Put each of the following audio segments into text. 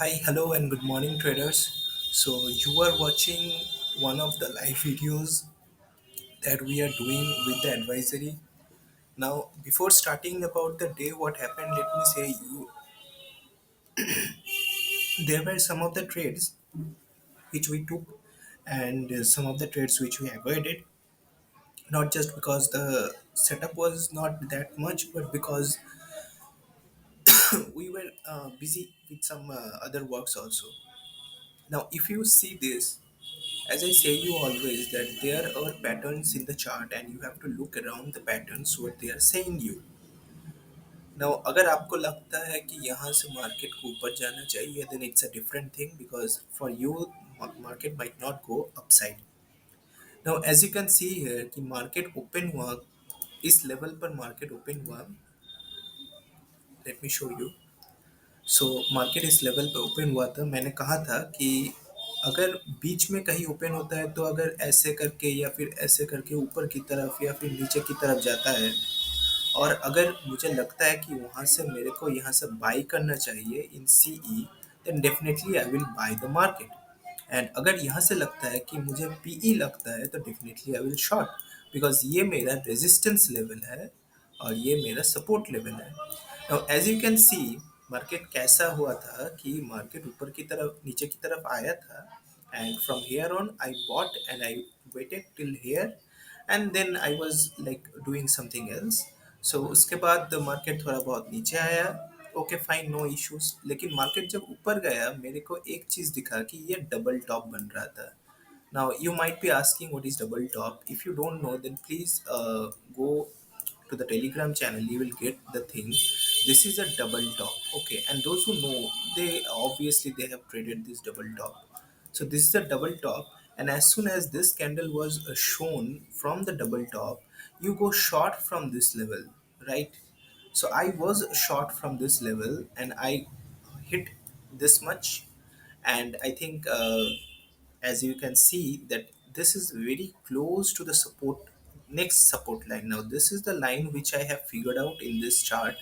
Hi, hello, and good morning, traders. So, you are watching one of the live videos that we are doing with the advisory. Now, before starting about the day, what happened, let me say you there were some of the trades which we took, and some of the trades which we avoided, not just because the setup was not that much, but because we were busy with some other works also. Now, if you see this, as I say you always that there are patterns in the chart and you have to look around the patterns what they are saying you. Now अगर आपको लगता है कि यहाँ से market को ऊपर जाना चाहिए then it's a different thing because for you market might not go upside. Now as you can see here कि market open हुआ इस level पर market open हुआ. Let me show you. So market इस लेवल पे open हुआ था. मैंने कहा था कि अगर बीच में कहीं ओपन होता है तो अगर ऐसे करके या फिर ऐसे करके ऊपर की तरफ या फिर नीचे की तरफ जाता है और अगर मुझे लगता है कि वहाँ से मेरे को यहाँ से बाई करना चाहिए इन सी ई then definitely I will buy the market. And अगर यहाँ से लगता है कि मुझे पी ई लगता है तो definitely I will short because ये मेरा रेजिस्टेंस लेवल है और ये मेरा सपोर्ट लेवल है. Now as you can see market कैसा हुआ था कि मार्केट ऊपर की तरफ नीचे की तरफ आया था and from here on I bought and I waited till here and then I was like doing something else. So उसके बाद मार्केट थोड़ा बहुत नीचे आया. Okay fine, no issues. लेकिन मार्केट जब ऊपर गया मेरे को एक चीज दिखा कि ये डबल टॉप बन रहा था. Now you might be asking what is double top. If you don't know, then please go to the Telegram channel. You will get the thing. This is a double top, okay? And those who know, they obviously they have traded this double top. So this is a double top, and as soon as this candle was shown from the double top, you go short from this level, right? So I was short from this level, and I hit this much, and I think as you can see that this is very close to the support next support line. Now this is the line which I have figured out in this chart,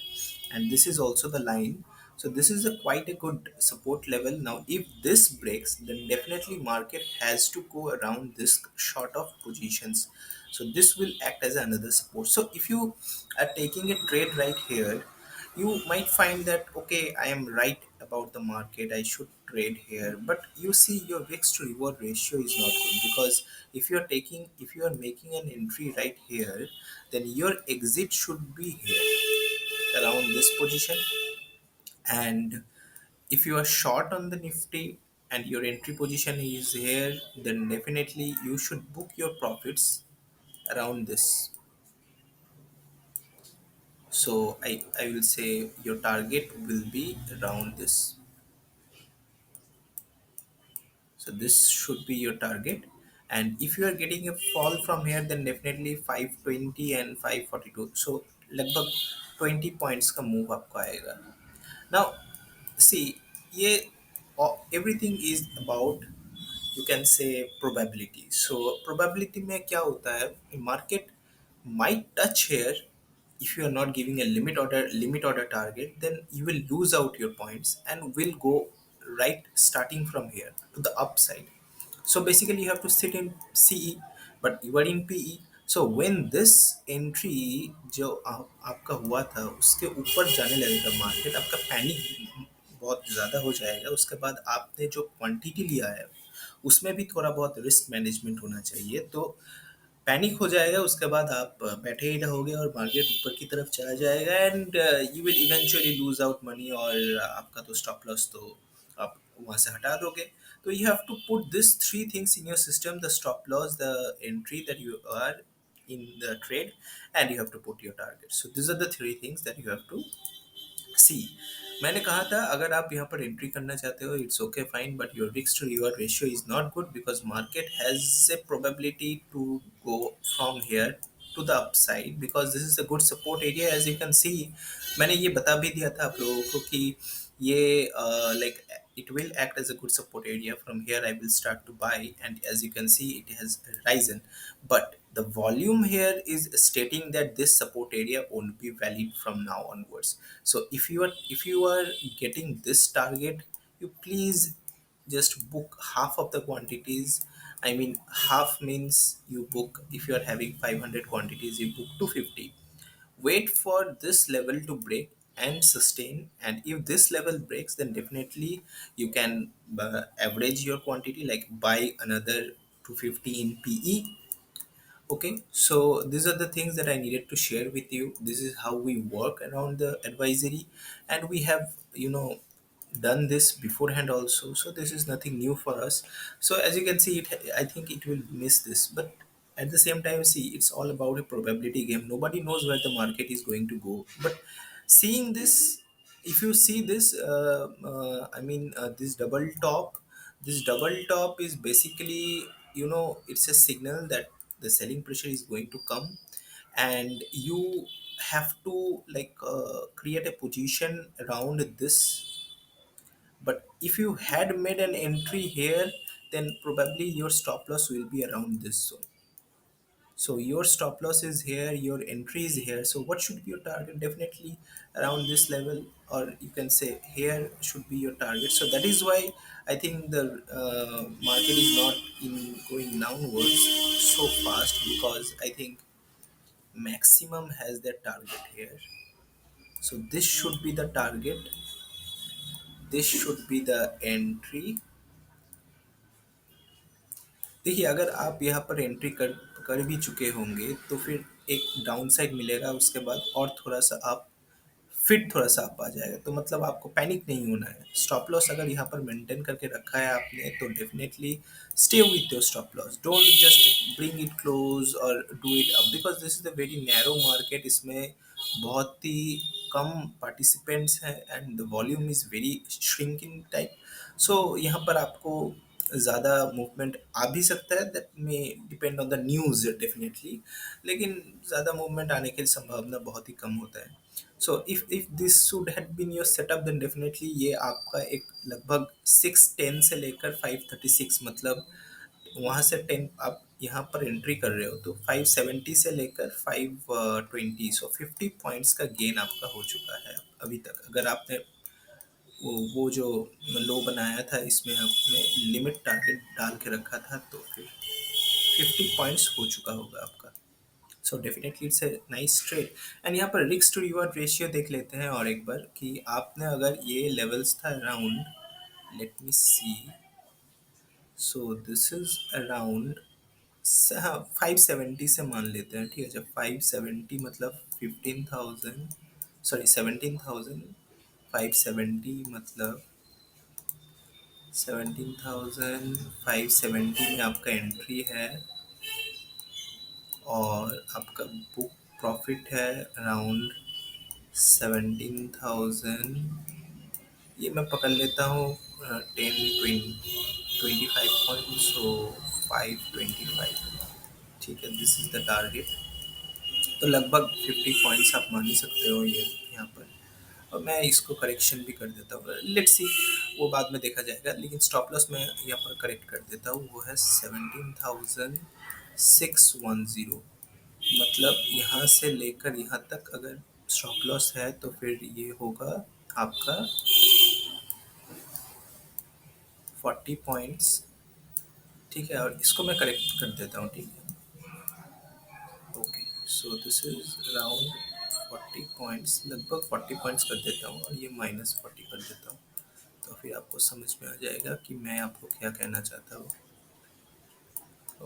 and this is also the line. So this is a quite a good support level. Now if this breaks, then definitely market has to go around this short of positions. So this will act as another support. So if you are taking a trade right here, you might find that okay, I am right about the market, I should trade here. But you see your risk to reward ratio is not good, because if you are making an entry right here, then your exit should be here around this position. And if you are short on the nifty and your entry position is here, then definitely you should book your profits around this. So I will say your target will be around this. So this should be your target. And if you are getting a fall from here, then definitely 520 and 542, so लगभग 20 points का move आपको आएगा. Now see, ये everything is about, you can say, probability. So probability में क्या होता है, market might touch here. If you are not giving a limit order target, then you will lose out your points and will go right starting from here to the upside. So basically you have to sit in CE, but you are in PE. So when this entry जो आपका हुआ था उसके ऊपर जाने लगेगा market, आपका panic बहुत ज़्यादा हो जाएगा. उसके बाद आपने जो क्वांटिटी लिया है उसमें भी थोड़ा बहुत रिस्क मैनेजमेंट होना चाहिए. तो पैनिक हो जाएगा, उसके बाद आप बैठे ही रहोगे और मार्केट ऊपर की तरफ चला जाएगा and you will eventually lose out money, और आपका तो स्टॉप लॉस तो आप वहाँ से हटा दोगे. तो you have to put this three things in your system: the stop loss, the entry that you are in the trade, and you have to put your target. So these are the three things that you have to सी. मैंने कहा था अगर आप यहाँ पर entry करना चाहते हो it's okay fine, but your risk to reward ratio is not good because market has a probability to go from here to the upside, because this is a good support area as you can see. मैंने ये बता भी दिया था आप लोगों को कि ये like it will act as a good support area. From here I will start to buy, and as you can see it has risen, but the volume here is stating that this support area won't be valid from now onwards. So if you are getting this target, you please just book half of the quantities. I mean, half means you book, if you are having 500 quantities, you book 250. Wait for this level to break and sustain, and if this level breaks, then definitely you can average your quantity, like buy another 250 in PE. Okay, so these are the things that I needed to share with you. This is how we work around the advisory, and we have, done this beforehand also. So this is nothing new for us. So as you can see, I think it will miss this, but at the same time, see, it's all about a probability game. Nobody knows where the market is going to go. But seeing this, if you see this, this double top is basically, it's a signal that the selling pressure is going to come, and you have to like create a position around this. But if you had made an entry here, then probably your stop loss will be around this zone. So your stop loss is here, your entry is here. So what should be your target? Definitely around this level, or you can say here should be your target. So that is why I think the market is not in going downwards so fast, because I think maximum has their target here. So this should be the target. This should be the entry. देखिए, अगर आप यहाँ पर entry कर कर भी चुके होंगे, तो फिर एक डाउन साइड मिलेगा उसके बाद, और थोड़ा सा आप फिर थोड़ा सा अप आ जाएगा। तो मतलब आपको पैनिक नहीं होना है। स्टॉप लॉस अगर यहाँ पर मेंटेन करके रखा है आपने, तो definitely stay with your stop loss. Don't just bring it close और do it up, because this is a very narrow market. इसमें बहुत ही कम पार्टिसिपेंट्स हैं, and the volume is very shrinking type. So यहाँ पर आपको ज़्यादा मूवमेंट आ भी सकता है, दैट में depend on the news definitely, लेकिन ज़्यादा मूवमेंट आने की संभावना बहुत ही कम होता है। So if this should have been your setup, then definitely ये आपका एक लगभग 610 से लेकर 536, मतलब वहाँ से 10 आप यहाँ पर एंट्री कर रहे हो, तो 570 से लेकर 520, सो 50 पॉइंट्स का गेन आपका हो चुका है अभी तक। अगर आपने वो जो लो बनाया था, इसमें आपने लिमिट टारगेट डाल के रखा था, तो फिर 50 पॉइंट्स हो चुका होगा आपका। So definitely it's a nice trade. And यहाँ पर रिस्क टू रिवॉर्ड रेशियो देख लेते हैं और एक बार, कि आपने अगर ये लेवल्स था around, let me see, so this is around, हाँ, 570 से मान लेते हैं, ठीक है। जब 570 मतलब 15,000, सॉरी 17,000, 570 मतलब 17,570 में आपका एंट्री है, और आपका बुक प्रॉफिट है अराउंड 17,000। ये मैं पकड़ लेता हूँ 10 25 पॉइंट, सो 525, ठीक है। This is the target. तो लगभग 50 पॉइंट्स आप मान ही सकते हो ये यहाँ पर। और मैं इसको करेक्शन भी कर देता हूँ, लेट्स सी, वो बाद में देखा जाएगा। लेकिन स्टॉप लॉस मैं यहाँ पर करेक्ट कर देता हूँ, वो है 17,610। मतलब यहाँ से लेकर यहाँ तक अगर स्टॉप लॉस है, तो फिर ये होगा आपका 40 पॉइंट्स, ठीक है। और इसको मैं करेक्ट कर देता हूँ, ठीक है। Okay, so this is around 40 points, लगभग 40 पॉइंट्स कर देता हूँ, और ये -40 कर देता हूँ। तो फिर आपको समझ में आ जाएगा कि मैं आपको क्या कहना चाहता हूँ।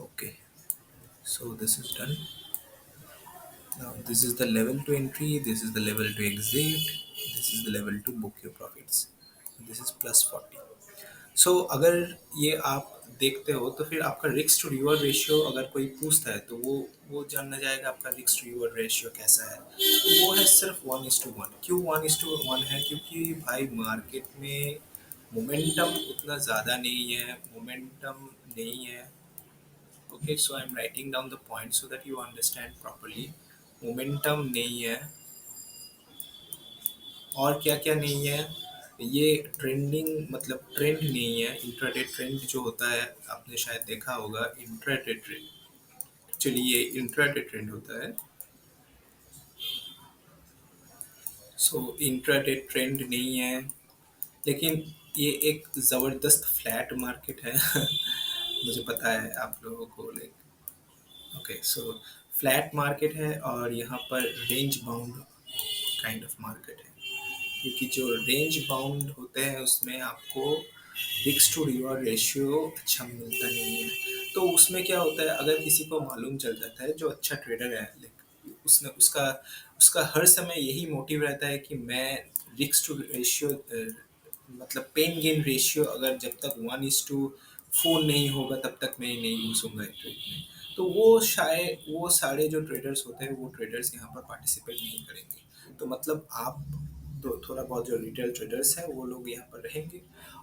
Okay, so this is done. Now this is the level to entry, this is the level to exit, this is the level to book your profits. This is +40. सो अगर ये आप देखते हो, तो फिर आपका रिस्क टू रिवॉर्ड रेशियो अगर कोई पूछता है, तो वो जानना चाहेगा आपका रिस्क टू रिवॉर्ड रेशियो कैसा है। तो वो है सिर्फ 1:1। क्यों 1:1 है? क्योंकि भाई मार्केट में मोमेंटम उतना ज़्यादा नहीं है, मोमेंटम नहीं है। Okay, so I am writing down the point so that you understand properly. Momentum नहीं है, और क्या क्या नहीं है, ये ट्रेंडिंग मतलब ट्रेंड नहीं है। इंट्राडे ट्रेंड जो होता है, आपने शायद देखा होगा इंट्राडे ट्रेंड। एक्चुअली ये इंट्राडे ट्रेंड होता है। सो इंट्राडे ट्रेंड नहीं है, लेकिन ये एक ज़बरदस्त फ्लैट मार्केट है। मुझे पता है आप लोगों को like, okay so flat market है और यहाँ पर range bound kind of market है, क्योंकि जो रेंज बाउंड होते हैं उसमें आपको रिस्क टू रिवॉर्ड रेशियो अच्छा मिलता नहीं है। तो उसमें क्या होता है, अगर किसी को मालूम चल जाता है जो अच्छा ट्रेडर है, लाइक उसने उसका उसका हर समय यही मोटिव रहता है कि मैं रिस्क टू रेशियो, मतलब पेन गेन रेशियो अगर जब तक 1:4 नहीं होगा तब तक मैं नहीं घुसूंगा ट्रेड में। तो वो शायद वो सारे जो ट्रेडर्स होते हैं वो ट्रेडर्स यहाँ पर पार्टिसिपेट नहीं करेंगे। तो मतलब आप तो थोड़ा बहुत जो रिटेल ट्रेडर्स हैं वो लोग यहाँ पर रहेंगे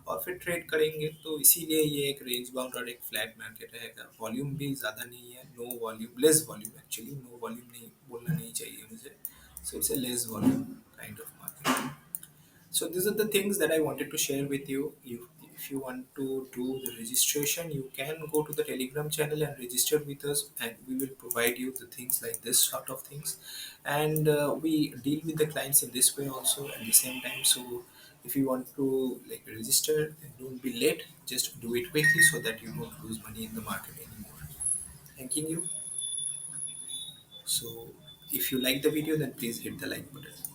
और फिर ट्रेड करेंगे। तो इसीलिए ये एक रेंज बाउंड और एक फ्लैट मार्केट रहेगा। वॉल्यूम भी ज़्यादा नहीं है, no volume, less volume, actually no volume नहीं बोलना नहीं चाहिए मुझे, so it's a less volume kind of market. So these are the things that I wanted to share with you. If you want to do the registration, you can go to the Telegram channel and register with us, and we will provide you the things like this sort of things. And we deal with the clients in this way also at the same time. So if you want to like register, then don't be late. Just do it quickly so that you don't lose money in the market anymore. Thanking you. So if you like the video, then please hit the like button.